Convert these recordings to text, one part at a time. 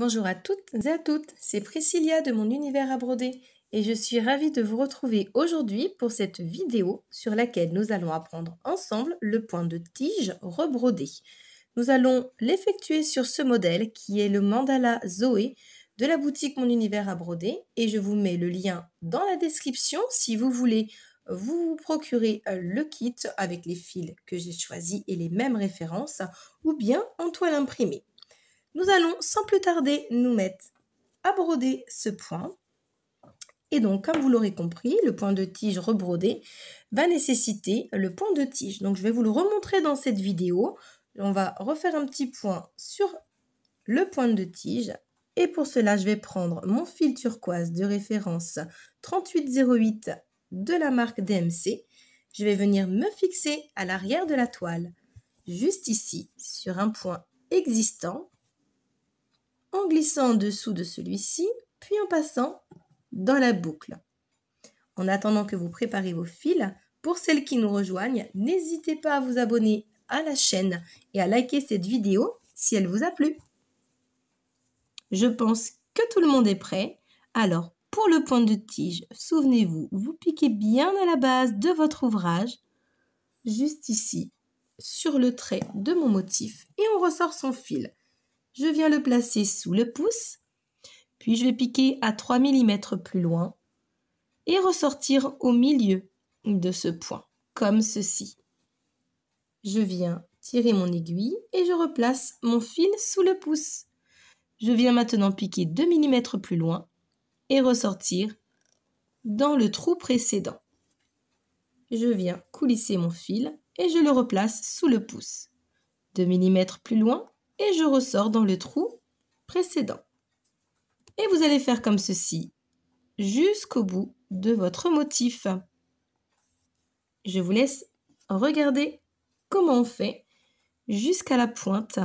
Bonjour à toutes et à toutes, c'est Priscilla de mon univers à broder et je suis ravie de vous retrouver aujourd'hui pour cette vidéo sur laquelle nous allons apprendre ensemble le point de tige rebrodé. Nous allons l'effectuer sur ce modèle qui est le mandala Zoé de la boutique Mon Univers à broder et je vous mets le lien dans la description si vous voulez vous procurer le kit avec les fils que j'ai choisis et les mêmes références ou bien en toile imprimée. Nous allons sans plus tarder nous mettre à broder ce point. Et donc, comme vous l'aurez compris, le point de tige rebrodé va nécessiter le point de tige. Donc, je vais vous le remontrer dans cette vidéo. On va refaire un petit point sur le point de tige. Et pour cela, je vais prendre mon fil turquoise de référence 3808 de la marque DMC. Je vais venir me fixer à l'arrière de la toile, juste ici, sur un point existant, en glissant en dessous de celui-ci, puis en passant dans la boucle. En attendant que vous préparez vos fils, pour celles qui nous rejoignent, n'hésitez pas à vous abonner à la chaîne et à liker cette vidéo si elle vous a plu. Je pense que tout le monde est prêt. Alors, pour le point de tige, souvenez-vous, vous piquez bien à la base de votre ouvrage, juste ici, sur le trait de mon motif, et on ressort son fil. Je viens le placer sous le pouce, puis je vais piquer à 3 mm plus loin et ressortir au milieu de ce point, comme ceci. Je viens tirer mon aiguille et je replace mon fil sous le pouce. Je viens maintenant piquer 2 mm plus loin et ressortir dans le trou précédent. Je viens coulisser mon fil et je le replace sous le pouce. 2 mm plus loin et je ressors dans le trou précédent. Et vous allez faire comme ceci jusqu'au bout de votre motif. Je vous laisse regarder comment on fait jusqu'à la pointe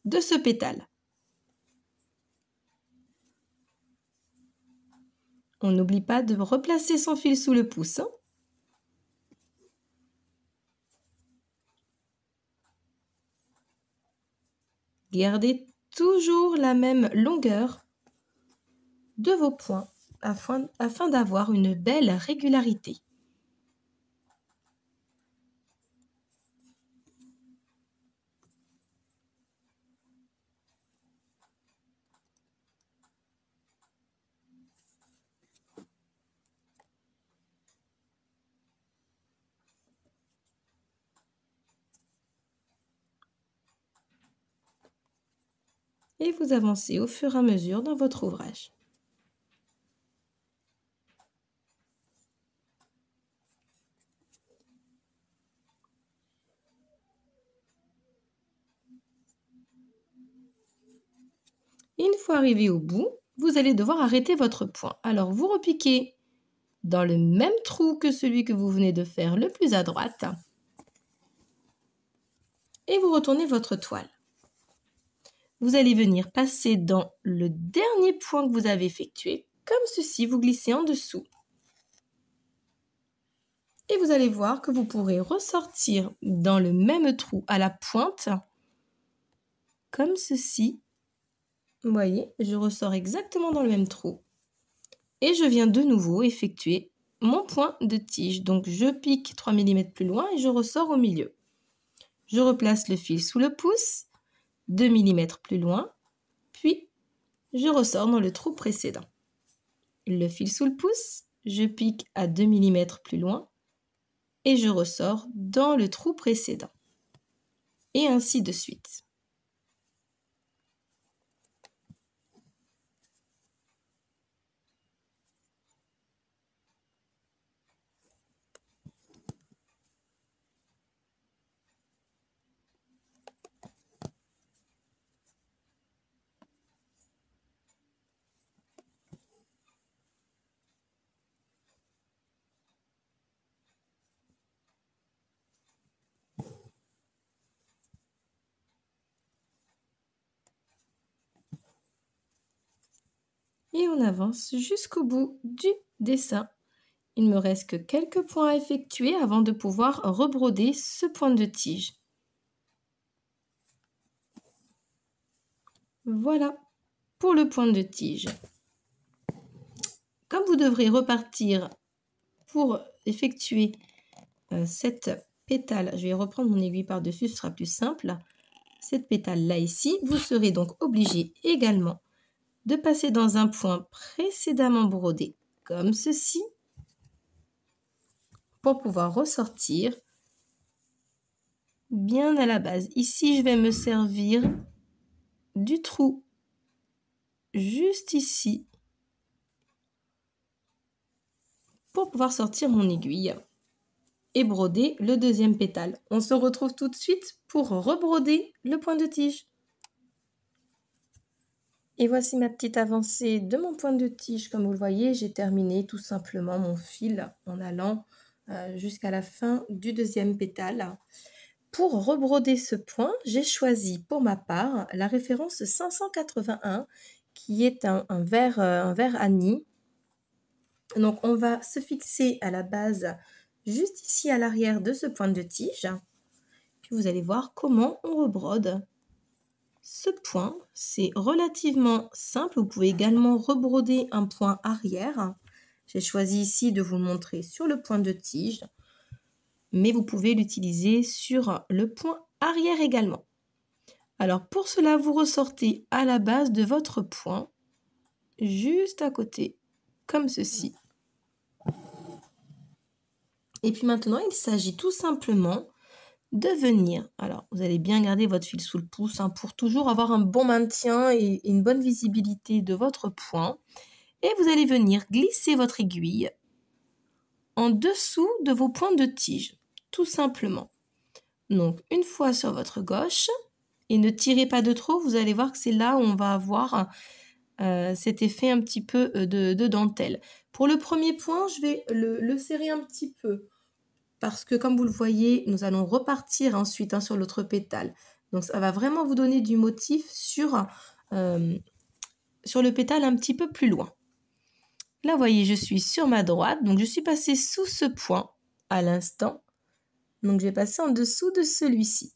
de ce pétale. On n'oublie pas de replacer son fil sous le pouce. Gardez toujours la même longueur de vos points afin d'avoir une belle régularité. Et vous avancez au fur et à mesure dans votre ouvrage. Une fois arrivé au bout, vous allez devoir arrêter votre point. Alors vous repiquez dans le même trou que celui que vous venez de faire le plus à droite et vous retournez votre toile. Vous allez venir passer dans le dernier point que vous avez effectué, comme ceci, vous glissez en dessous. Et vous allez voir que vous pourrez ressortir dans le même trou à la pointe, comme ceci. Vous voyez, je ressors exactement dans le même trou. Et je viens de nouveau effectuer mon point de tige. Donc je pique 3 mm plus loin et je ressors au milieu. Je replace le fil sous le pouce, 2 mm plus loin, puis je ressors dans le trou précédent. Le fil sous le pouce, je pique à 2 mm plus loin et je ressors dans le trou précédent. Et ainsi de suite. Et on avance jusqu'au bout du dessin. Il me reste que quelques points à effectuer avant de pouvoir rebroder ce point de tige. Voilà. pour le point de tige. Comme vous devrez repartir pour effectuer cette pétale, je vais reprendre mon aiguille par-dessus, ce sera plus simple. Cette pétale-là ici, vous serez donc obligé également de passer dans un point précédemment brodé, comme ceci, pour pouvoir ressortir bien à la base. Ici, je vais me servir du trou juste ici pour pouvoir sortir mon aiguille et broder le deuxième pétale. On se retrouve tout de suite pour rebroder le point de tige. Et voici ma petite avancée de mon point de tige. Comme vous le voyez, j'ai terminé tout simplement mon fil en allant jusqu'à la fin du deuxième pétale. Pour rebroder ce point, j'ai choisi pour ma part la référence 581 qui est un vert Annie. Donc on va se fixer à la base juste ici à l'arrière de ce point de tige. Puis vous allez voir comment on rebrode ce point. C'est relativement simple. Vous pouvez également rebroder un point arrière. J'ai choisi ici de vous le montrer sur le point de tige, mais vous pouvez l'utiliser sur le point arrière également. Alors pour cela, vous ressortez à la base de votre point, juste à côté, comme ceci. Et puis maintenant, il s'agit tout simplement de venir. Alors, vous allez bien garder votre fil sous le pouce pour toujours avoir un bon maintien et une bonne visibilité de votre point. Et vous allez venir glisser votre aiguille en dessous de vos points de tige, tout simplement. Donc, une fois sur votre gauche, et ne tirez pas de trop, vous allez voir que c'est là où on va avoir cet effet un petit peu de dentelle. Pour le premier point, je vais le serrer un petit peu parce que comme vous le voyez, nous allons repartir ensuite sur l'autre pétale. Donc ça va vraiment vous donner du motif sur le pétale un petit peu plus loin. Là, vous voyez, je suis sur ma droite, donc je suis passée sous ce point à l'instant. Donc je vais passer en dessous de celui-ci.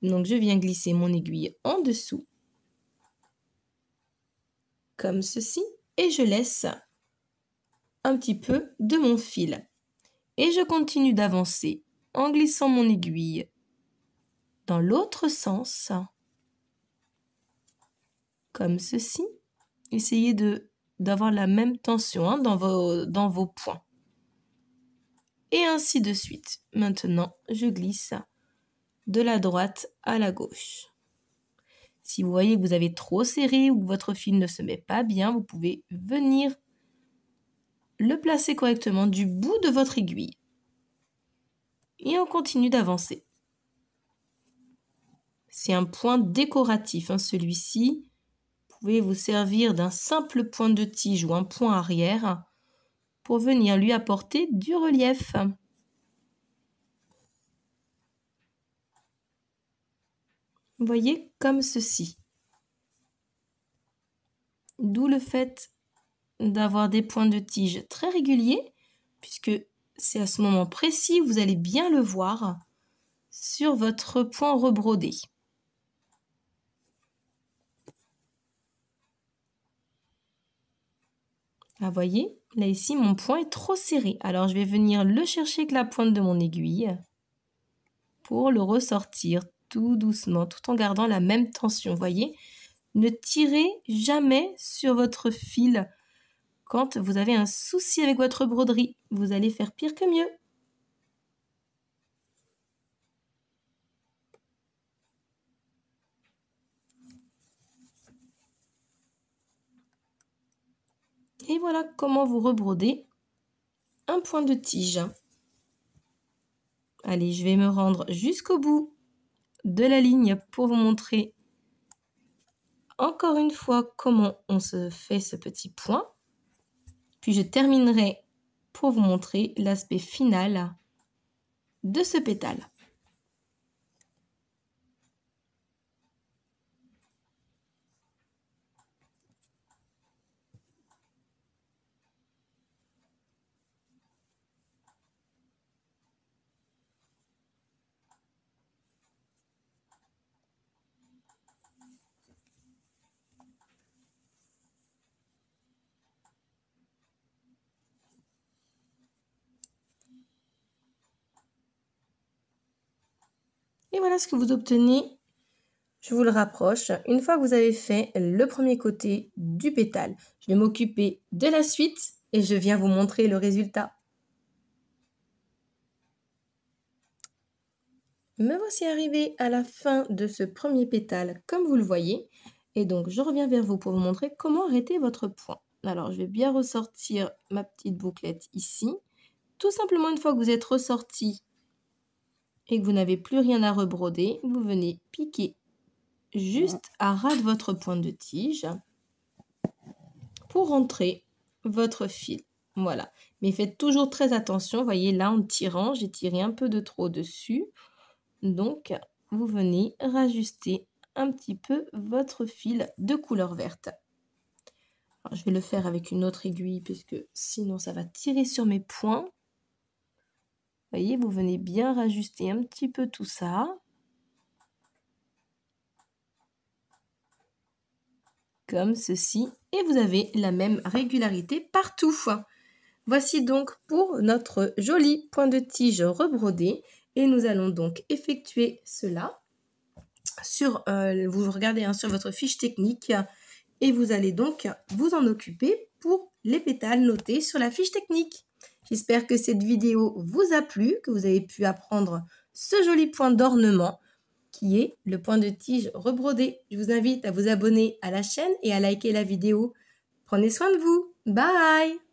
Donc je viens glisser mon aiguille en dessous, comme ceci, et je laisse un petit peu de mon fil. Et je continue d'avancer en glissant mon aiguille dans l'autre sens, comme ceci. Essayez d'avoir la même tension dans vos points. Et ainsi de suite. Maintenant, je glisse de la droite à la gauche. Si vous voyez que vous avez trop serré ou que votre fil ne se met pas bien, vous pouvez venir le placer correctement du bout de votre aiguille. Et on continue d'avancer. C'est un point décoratif, celui-ci. Vous pouvez vous servir d'un simple point de tige ou un point arrière pour venir lui apporter du relief. Vous voyez, comme ceci. D'où le fait d'avoir des points de tige très réguliers, puisque c'est à ce moment précis où vous allez bien le voir sur votre point rebrodé. Là, vous voyez, là ici, mon point est trop serré. Alors, je vais venir le chercher avec la pointe de mon aiguille pour le ressortir tout doucement, tout en gardant la même tension. Vous voyez, ne tirez jamais sur votre fil quand vous avez un souci avec votre broderie. Vous allez faire pire que mieux. Et voilà comment vous rebrodez un point de tige. Allez, je vais me rendre jusqu'au bout de la ligne pour vous montrer encore une fois comment on se fait ce petit point. Puis je terminerai pour vous montrer l'aspect final de ce pétale. Et voilà ce que vous obtenez. Je vous le rapproche. Une fois que vous avez fait le premier côté du pétale, je vais m'occuper de la suite et je viens vous montrer le résultat. Me voici arrivée à la fin de ce premier pétale, comme vous le voyez. Et donc, je reviens vers vous pour vous montrer comment arrêter votre point. Alors, je vais bien ressortir ma petite bouclette ici. Tout simplement, une fois que vous êtes ressorti et que vous n'avez plus rien à rebroder, vous venez piquer juste à ras de votre point de tige pour rentrer votre fil. Voilà. Mais faites toujours très attention. Vous voyez, là, en tirant, j'ai tiré un peu de trop dessus. Donc, vous venez rajuster un petit peu votre fil de couleur verte. Alors, je vais le faire avec une autre aiguille puisque sinon ça va tirer sur mes points. Vous voyez, vous venez bien rajuster un petit peu tout ça. Comme ceci. Et vous avez la même régularité partout. Voici donc pour notre joli point de tige rebrodé. Et nous allons donc effectuer cela. Vous regardez sur votre fiche technique et vous allez donc vous en occuper pour les pétales notés sur la fiche technique. J'espère que cette vidéo vous a plu, que vous avez pu apprendre ce joli point d'ornement qui est le point de tige rebrodé. Je vous invite à vous abonner à la chaîne et à liker la vidéo. Prenez soin de vous. Bye!